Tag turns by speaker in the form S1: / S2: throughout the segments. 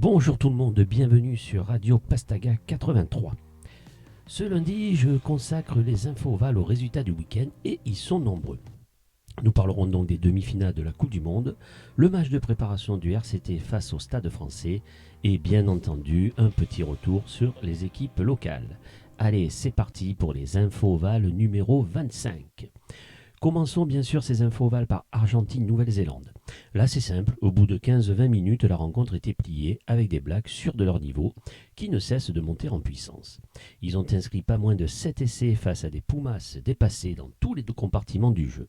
S1: Bonjour tout le monde, bienvenue sur Radio Pastaga 83. Ce lundi, je consacre les infos ovales aux résultats du week-end et ils sont nombreux. Nous parlerons donc des demi-finales de la Coupe du Monde, le match de préparation du RCT face au Stade français et bien entendu un petit retour sur les équipes locales. Allez, c'est parti pour les infos ovales numéro 25. Commençons bien sûr ces infos ovales par Argentine-Nouvelle-Zélande. Là c'est simple, au bout de 15-20 minutes, la rencontre était pliée avec des Blacks sûrs de leur niveau qui ne cessent de monter en puissance. Ils ont inscrit pas moins de 7 essais face à des Pumas dépassés dans tous les deux compartiments du jeu.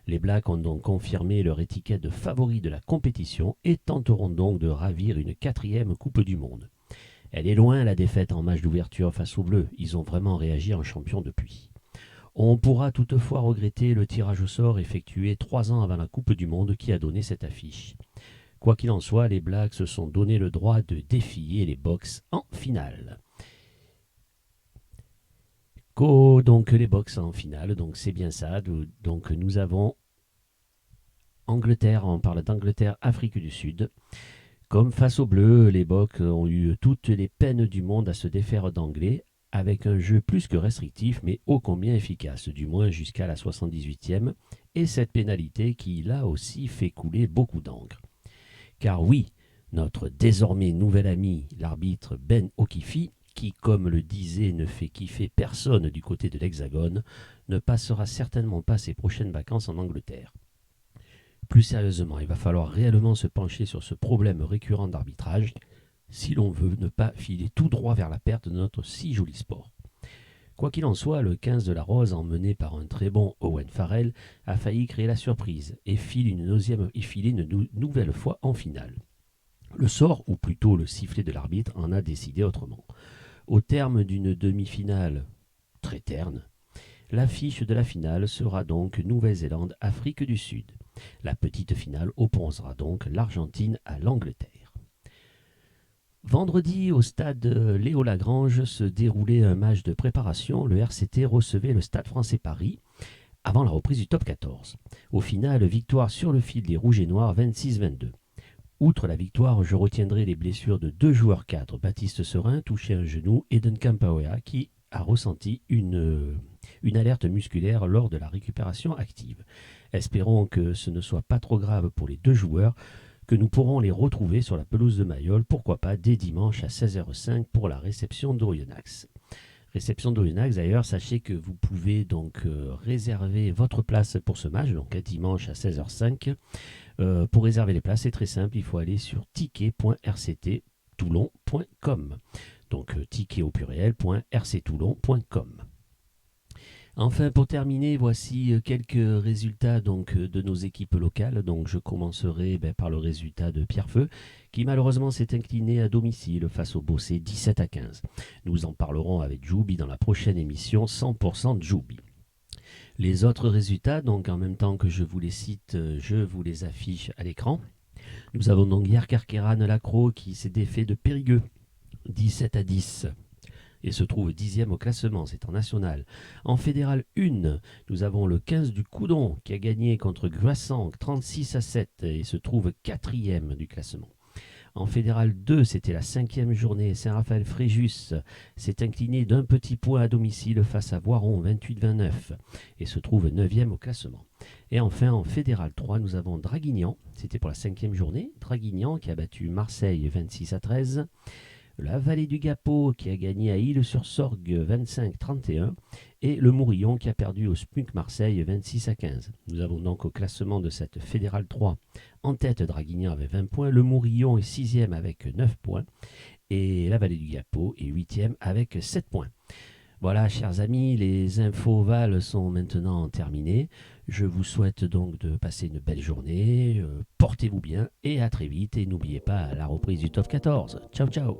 S1: Les Blacks ont donc confirmé leur étiquette de favoris de la compétition et tenteront donc de ravir une 4e Coupe du Monde. Elle est loin la défaite en match d'ouverture face aux Bleus, ils ont vraiment réagi en champions depuis. On pourra toutefois regretter le tirage au sort effectué 3 ans avant la Coupe du Monde qui a donné cette affiche. Quoi qu'il en soit, les Blacks se sont donné le droit de défier les Box en finale. Donc les Box en finale, donc c'est bien ça. Donc nous avons Angleterre, on parle d'Angleterre, Afrique du Sud. Comme face aux Bleus, les Box ont eu toutes les peines du monde à se défaire d'Anglais, avec un jeu plus que restrictif, mais ô combien efficace, du moins jusqu'à la 78e, et cette pénalité qui, là aussi, fait couler beaucoup d'encre. Car oui, notre désormais nouvel ami, l'arbitre Ben O'Keefe, qui, comme le disait, ne fait kiffer personne du côté de l'Hexagone, ne passera certainement pas ses prochaines vacances en Angleterre. Plus sérieusement, il va falloir réellement se pencher sur ce problème récurrent d'arbitrage, si l'on veut ne pas filer tout droit vers la perte de notre si joli sport. Quoi qu'il en soit, le 15 de la Rose, emmené par un très bon Owen Farrell, a failli créer la surprise et filer une nouvelle fois en finale. Le sort, ou plutôt le sifflet de l'arbitre, en a décidé autrement. Au terme d'une demi-finale très terne, l'affiche de la finale sera donc Nouvelle-Zélande-Afrique du Sud. La petite finale opposera donc l'Argentine à l'Angleterre. Vendredi, au stade Léo-Lagrange, se déroulait un match de préparation. Le RCT recevait le Stade français Paris avant la reprise du top 14. Au final, victoire sur le fil des Rouges et Noirs 26-22. Outre la victoire, je retiendrai les blessures de 2 joueurs cadres, Baptiste Serin, touché un genou, et Duncan Pawea, qui a ressenti une alerte musculaire lors de la récupération active. Espérons que ce ne soit pas trop grave pour les 2 joueurs, que nous pourrons les retrouver sur la pelouse de Mayol, pourquoi pas dès dimanche à 16h05 pour la réception d'Orionax. Réception d'Orionax, d'ailleurs, sachez que vous pouvez donc réserver votre place pour ce match, donc à dimanche à 16h05. Pour réserver les places, c'est très simple, il faut aller sur ticket.rcttoulon.com. Donc ticket au pluriel.rctoulon.com. Enfin, pour terminer, voici quelques résultats donc, de nos équipes locales. Donc, je commencerai par le résultat de Pierrefeu, qui malheureusement s'est incliné à domicile face au Bossé 17-15. Nous en parlerons avec Joubi dans la prochaine émission 100% Joubi. Les autres résultats, donc en même temps que je vous les cite, je vous les affiche à l'écran. Nous avons donc hier Carqueran-Lacroix qui s'est défait de Périgueux 17-10. Et se trouve 10e au classement, c'est en national. En fédéral 1, nous avons le 15 du Coudon qui a gagné contre Gruassan 36-7 et se trouve 4e du classement. En fédéral 2, c'était la 5e journée. Saint-Raphaël-Fréjus s'est incliné d'un petit point à domicile face à Voiron 28-29 et se trouve 9e au classement. Et enfin, en fédéral 3, nous avons Draguignan, c'était pour la 5e journée. Draguignan qui a battu Marseille 26-13. La Vallée du Gapot qui a gagné à Île-sur-Sorgue 25-31 et le Mourillon qui a perdu au SPUC Marseille 26-15. Nous avons donc au classement de cette Fédérale 3 en tête Draguignan avec 20 points, le Mourillon est 6e avec 9 points et la Vallée du Gapot est 8e avec 7 points. Voilà, chers amis, les infos ovales sont maintenant terminées. Je vous souhaite donc de passer une belle journée, portez-vous bien et à très vite. Et n'oubliez pas la reprise du top 14. Ciao, ciao.